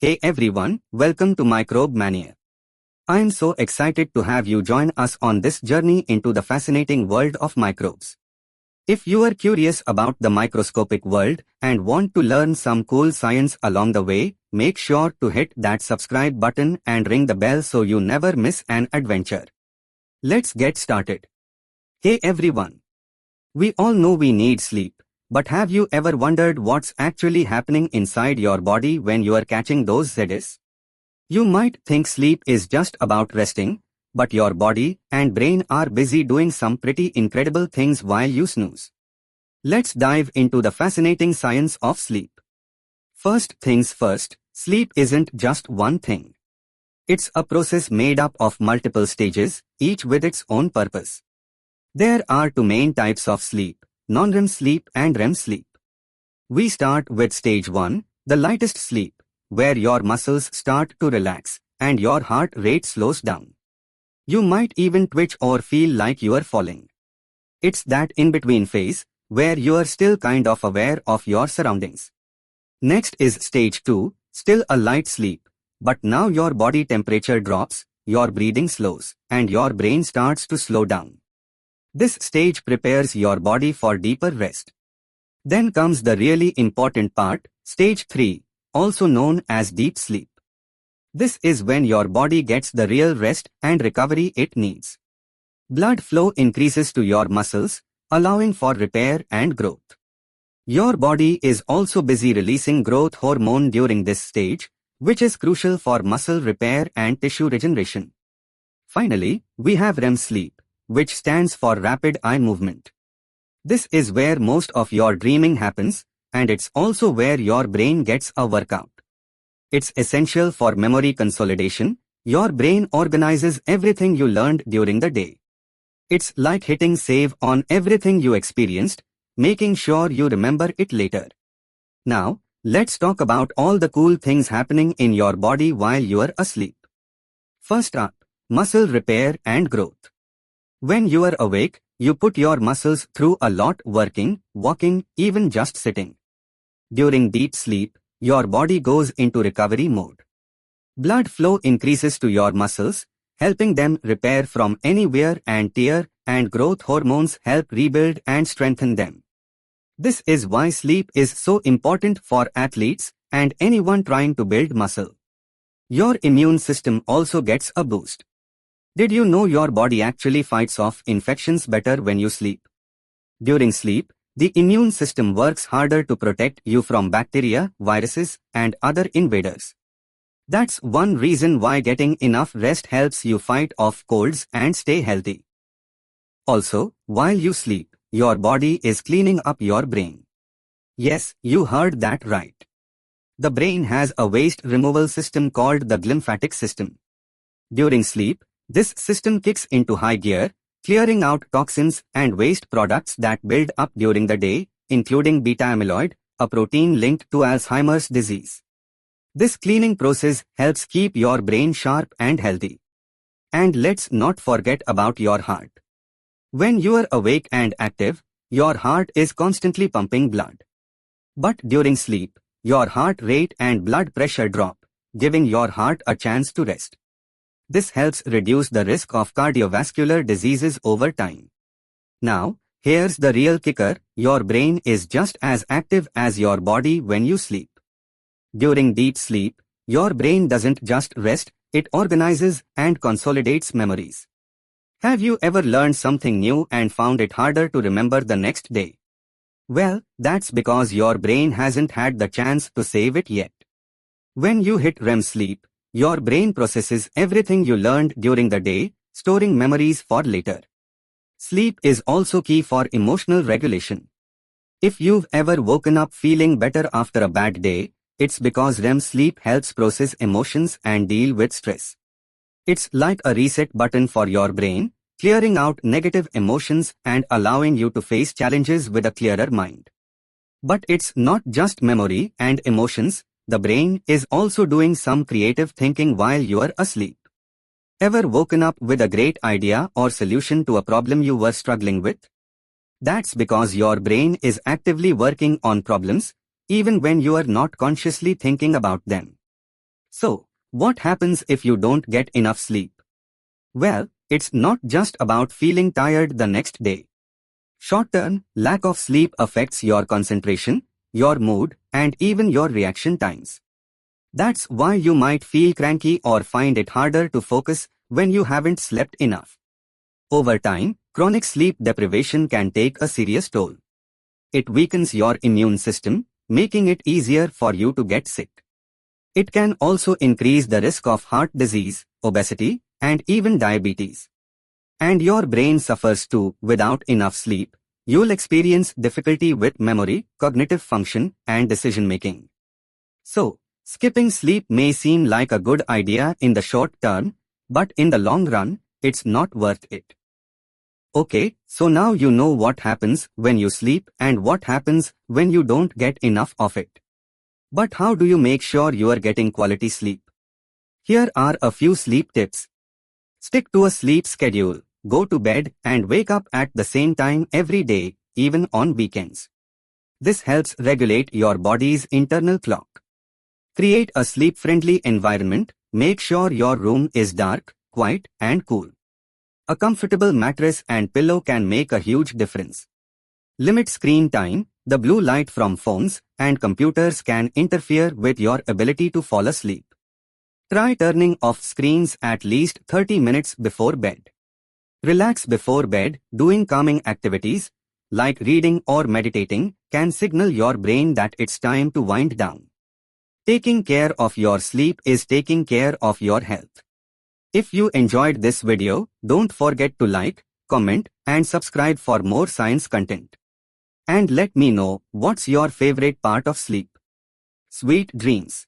Hey everyone, welcome to Microbe Mania. I am so excited to have you join us on this journey into the fascinating world of microbes. If you are curious about the microscopic world and want to learn some cool science along the way, make sure to hit that subscribe button and ring the bell so you never miss an adventure. Let's get started. Hey everyone. We all know we need sleep. But have you ever wondered what's actually happening inside your body when you are catching those Z's? You might think sleep is just about resting, but your body and brain are busy doing some pretty incredible things while you snooze. Let's dive into the fascinating science of sleep. First things first, sleep isn't just one thing. It's a process made up of multiple stages, each with its own purpose. There are two main types of sleep: non-REM sleep and REM sleep. We start with stage 1, the lightest sleep, where your muscles start to relax and your heart rate slows down. You might even twitch or feel like you are falling. It's that in-between phase, where you are still kind of aware of your surroundings. Next is stage 2, still a light sleep, but now your body temperature drops, your breathing slows, and your brain starts to slow down. This stage prepares your body for deeper rest. Then comes the really important part, stage 3, also known as deep sleep. This is when your body gets the real rest and recovery it needs. Blood flow increases to your muscles, allowing for repair and growth. Your body is also busy releasing growth hormone during this stage, which is crucial for muscle repair and tissue regeneration. Finally, we have REM sleep, which stands for rapid eye movement. This is where most of your dreaming happens, and it's also where your brain gets a workout. It's essential for memory consolidation. Your brain organizes everything you learned during the day. It's like hitting save on everything you experienced, making sure you remember it later. Now, let's talk about all the cool things happening in your body while you are asleep. First up, muscle repair and growth. When you are awake, you put your muscles through a lot: working, walking, even just sitting. During deep sleep, your body goes into recovery mode. Blood flow increases to your muscles, helping them repair from any wear and tear, and growth hormones help rebuild and strengthen them. This is why sleep is so important for athletes and anyone trying to build muscle. Your immune system also gets a boost. Did you know your body actually fights off infections better when you sleep? During sleep, the immune system works harder to protect you from bacteria, viruses, and other invaders. That's one reason why getting enough rest helps you fight off colds and stay healthy. Also, while you sleep, your body is cleaning up your brain. Yes, you heard that right. The brain has a waste removal system called the glymphatic system. During sleep, this system kicks into high gear, clearing out toxins and waste products that build up during the day, including beta-amyloid, a protein linked to Alzheimer's disease. This cleaning process helps keep your brain sharp and healthy. And let's not forget about your heart. When you are awake and active, your heart is constantly pumping blood. But during sleep, your heart rate and blood pressure drop, giving your heart a chance to rest. This helps reduce the risk of cardiovascular diseases over time. Now, here's the real kicker: your brain is just as active as your body when you sleep. During deep sleep, your brain doesn't just rest, it organizes and consolidates memories. Have you ever learned something new and found it harder to remember the next day? Well, that's because your brain hasn't had the chance to save it yet. When you hit REM sleep, your brain processes everything you learned during the day, storing memories for later. Sleep is also key for emotional regulation. If you've ever woken up feeling better after a bad day, it's because REM sleep helps process emotions and deal with stress. It's like a reset button for your brain, clearing out negative emotions and allowing you to face challenges with a clearer mind. But it's not just memory and emotions. The brain is also doing some creative thinking while you are asleep. Ever woken up with a great idea or solution to a problem you were struggling with? That's because your brain is actively working on problems, even when you are not consciously thinking about them. So, what happens if you don't get enough sleep? Well, it's not just about feeling tired the next day. Short-term, lack of sleep affects your concentration, your mood, and even your reaction times. That's why you might feel cranky or find it harder to focus when you haven't slept enough. Over time, chronic sleep deprivation can take a serious toll. It weakens your immune system, making it easier for you to get sick. It can also increase the risk of heart disease, obesity, and even diabetes. And your brain suffers too. Without enough sleep, you'll experience difficulty with memory, cognitive function, and decision-making. So, skipping sleep may seem like a good idea in the short term, but in the long run, it's not worth it. Okay, so now you know what happens when you sleep and what happens when you don't get enough of it. But how do you make sure you are getting quality sleep? Here are a few sleep tips. Stick to a sleep schedule. Go to bed and wake up at the same time every day, even on weekends. This helps regulate your body's internal clock. Create a sleep-friendly environment. Make sure your room is dark, quiet, and cool. A comfortable mattress and pillow can make a huge difference. Limit screen time. The blue light from phones and computers can interfere with your ability to fall asleep. Try turning off screens at least 30 minutes before bed. Relax before bed. Doing calming activities, like reading or meditating, can signal your brain that it's time to wind down. Taking care of your sleep is taking care of your health. If you enjoyed this video, don't forget to like, comment, and subscribe for more science content. And let me know what's your favorite part of sleep. Sweet dreams.